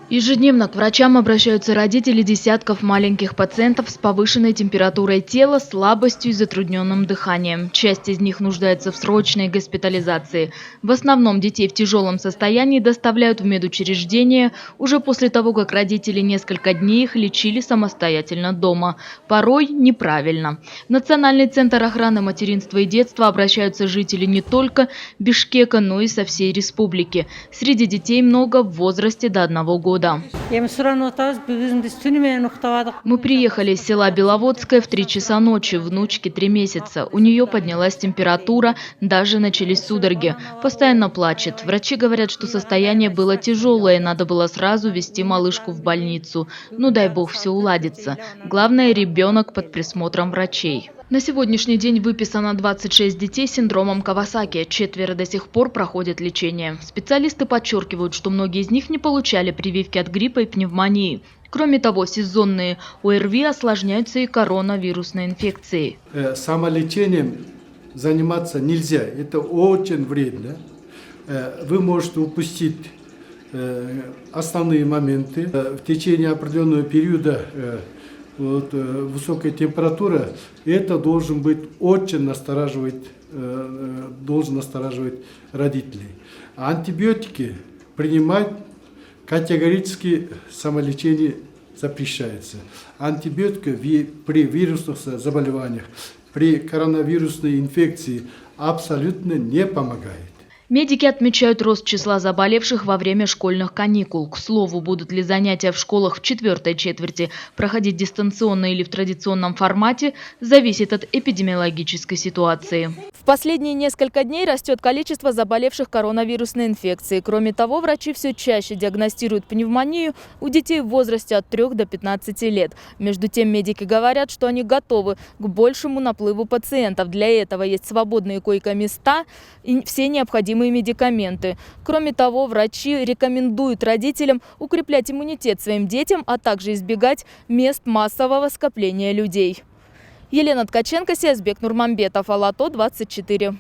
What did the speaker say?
Ежедневно к врачам обращаются родители десятков маленьких пациентов с повышенной температурой тела, слабостью и затрудненным дыханием. Часть из них нуждается в срочной госпитализации. В основном детей в тяжелом состоянии доставляют в медучреждения уже после того, как родители несколько дней их лечили самостоятельно дома. Порой неправильно. В Национальный центр охраны материнства и детства обращаются жители не только Бишкека, но и со всей республики. Среди детей много в возрасте до 1 года. Мы приехали из села Беловодское в 3 часа ночи, внучке 3 месяца. У нее поднялась температура, даже начались судороги. Постоянно плачет. Врачи говорят, что состояние было тяжелое, надо было сразу везти малышку в больницу. Ну дай бог все уладится. Главное, ребенок под присмотром врачей. На сегодняшний день выписано 26 детей с синдромом Кавасаки. 4 до сих пор проходят лечение. Специалисты подчеркивают, что многие из них не получали прививки от гриппа и пневмонии. Кроме того, сезонные ОРВИ осложняются и коронавирусной инфекцией. Самолечением заниматься нельзя. Это очень вредно. Вы можете упустить основные моменты. В течение определенного периода высокая температура, это должен настораживать родителей. А антибиотики принимать категорически самолечение запрещается. Антибиотики при вирусных заболеваниях, при коронавирусной инфекции абсолютно не помогает. Медики отмечают рост числа заболевших во время школьных каникул. К слову, будут ли занятия в школах в 4-й четверти проходить дистанционно или в традиционном формате, зависит от эпидемиологической ситуации. В последние несколько дней растет количество заболевших коронавирусной инфекцией. Кроме того, врачи все чаще диагностируют пневмонию у детей в возрасте от 3 до 15 лет. Между тем, медики говорят, что они готовы к большему наплыву пациентов. Для этого есть свободные койко-места и все необходимые медикаменты. Кроме того, врачи рекомендуют родителям укреплять иммунитет своим детям, а также избегать мест массового скопления людей. Елена Ткаченко, Сиязбек Нурманбетов, Ала-То, 24.